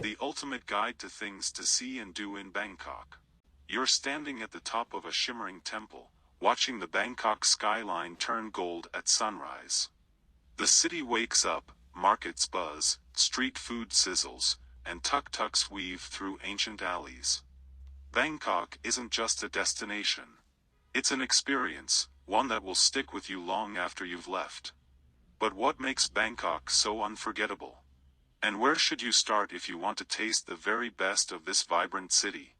the ultimate guide to things to see and do in Bangkok. You're standing at the top of a shimmering temple, watching the Bangkok skyline turn gold at sunrise. The city wakes up, markets buzz, street food sizzles, and tuk-tuks weave through ancient alleys. Bangkok isn't just a destination. It's an experience, one that will stick with you long after you've left. But what makes Bangkok so unforgettable? And where should you start if you want to taste the very best of this vibrant city?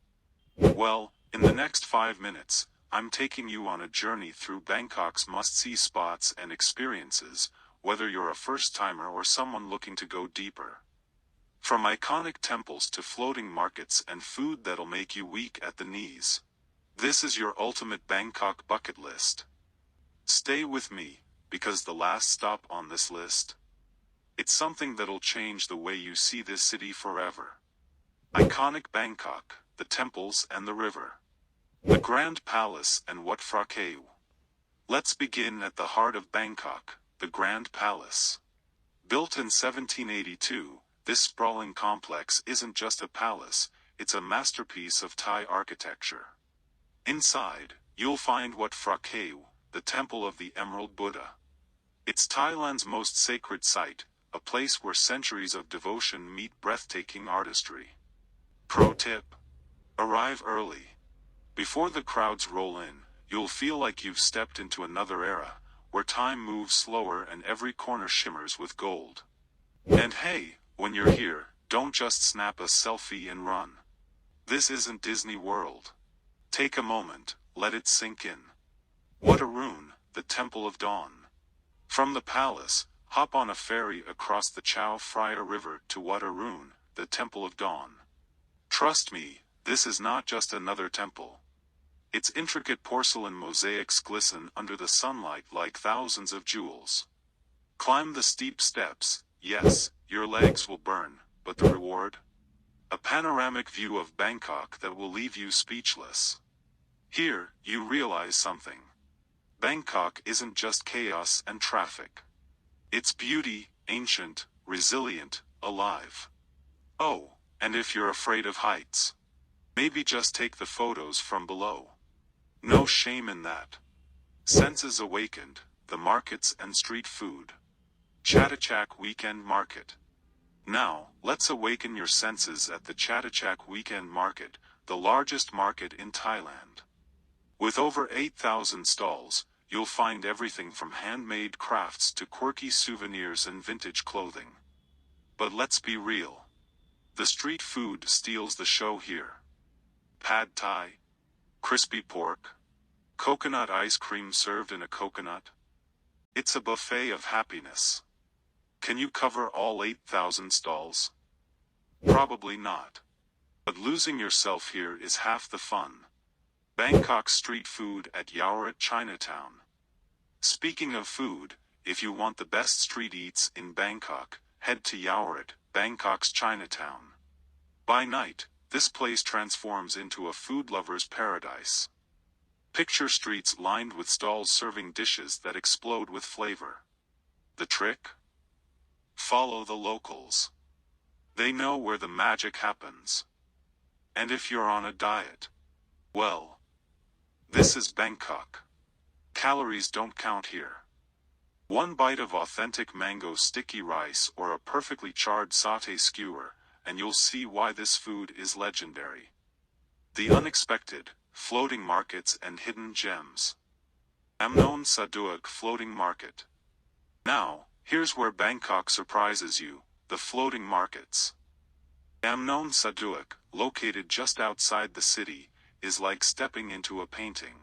Well, in the next 5 minutes, I'm taking you on a journey through Bangkok's must-see spots and experiences, whether you're a first-timer or someone looking to go deeper. From iconic temples to floating markets and food that'll make you weak at the knees. This is your ultimate Bangkok bucket list. Stay with me, because the last stop on this list, it's something that'll change the way you see this city forever. Iconic Bangkok, the temples and the river. The Grand Palace and Wat Phra Kaew. Let's begin at the heart of Bangkok, the Grand Palace. Built in 1782, this sprawling complex isn't just a palace, it's a masterpiece of Thai architecture. Inside, you'll find Wat Phra Kaew, the Temple of the Emerald Buddha. It's Thailand's most sacred site, a place where centuries of devotion meet breathtaking artistry. Pro tip: arrive early. Before the crowds roll in, you'll feel like you've stepped into another era, where time moves slower and every corner shimmers with gold. And hey, when you're here, don't just snap a selfie and run. This isn't Disney World. Take a moment, let it sink in. Wat Arun, the Temple of Dawn. From the palace, hop on a ferry across the Chao Phraya River to Wat Arun, the Temple of Dawn. Trust me, this is not just another temple. Its intricate porcelain mosaics glisten under the sunlight like thousands of jewels. Climb the steep steps, yes, your legs will burn, but the reward? A panoramic view of Bangkok that will leave you speechless. Here, you realize something. Bangkok isn't just chaos and traffic. It's beauty, ancient, resilient, alive. Oh, and if you're afraid of heights, maybe just take the photos from below. No shame in that. Senses awakened, the markets and street food. Chatuchak Weekend Market. Now, let's awaken your senses at the Chatuchak Weekend Market, the largest market in Thailand. With over 8,000 stalls, you'll find everything from handmade crafts to quirky souvenirs and vintage clothing. But let's be real. The street food steals the show here. Pad Thai, crispy pork, coconut ice cream served in a coconut. It's a buffet of happiness. Can you cover all 8,000 stalls? Probably not. But losing yourself here is half the fun. Bangkok street food at Yaowarat Chinatown. Speaking of food, if you want the best street eats in Bangkok, head to Yaowarat, Bangkok's Chinatown. By night, this place transforms into a food lover's paradise. Picture streets lined with stalls serving dishes that explode with flavor. The trick? Follow the locals. They know where the magic happens. And if you're on a diet, well, this is Bangkok. Calories don't count here. One bite of authentic mango sticky rice or a perfectly charred sauté skewer, and you'll see why this food is legendary. The unexpected, floating markets and hidden gems. Amnon Saduak Floating Market. Now, here's where Bangkok surprises you, the floating markets. Amnon Saduak, located just outside the city, is like stepping into a painting.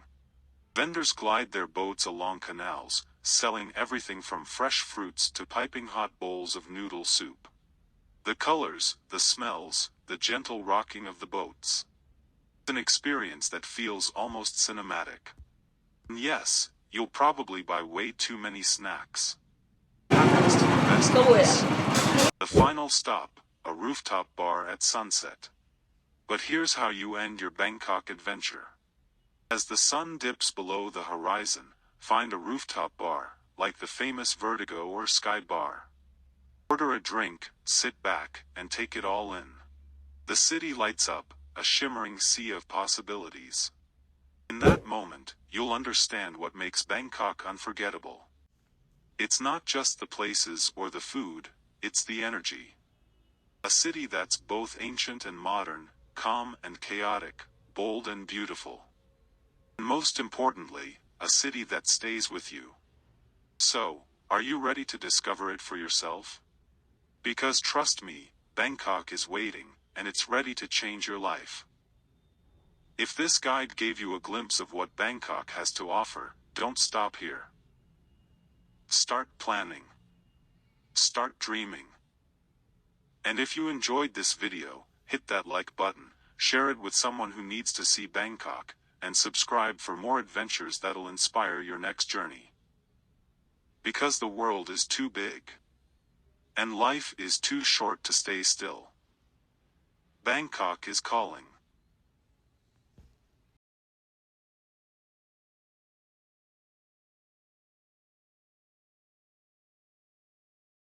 Vendors glide their boats along canals, selling everything from fresh fruits to piping hot bowls of noodle soup. The colors, the smells, the gentle rocking of the boats. An experience that feels almost cinematic. And yes, you'll probably buy way too many snacks. Happens to the best of us. The final stop, a rooftop bar at sunset. But here's how you end your Bangkok adventure. As the sun dips below the horizon, find a rooftop bar, like the famous Vertigo or Sky Bar. Order a drink, sit back, and take it all in. The city lights up, a shimmering sea of possibilities. In that moment, you'll understand what makes Bangkok unforgettable. It's not just the places or the food, it's the energy. A city that's both ancient and modern, calm and chaotic, bold and beautiful. And most importantly, a city that stays with you. So, are you ready to discover it for yourself? Because trust me, Bangkok is waiting, and it's ready to change your life. If this guide gave you a glimpse of what Bangkok has to offer, don't stop here. Start planning. Start dreaming. And if you enjoyed this video, hit that like button, share it with someone who needs to see Bangkok, and subscribe for more adventures that'll inspire your next journey. Because the world is too big. And life is too short to stay still. Bangkok is calling.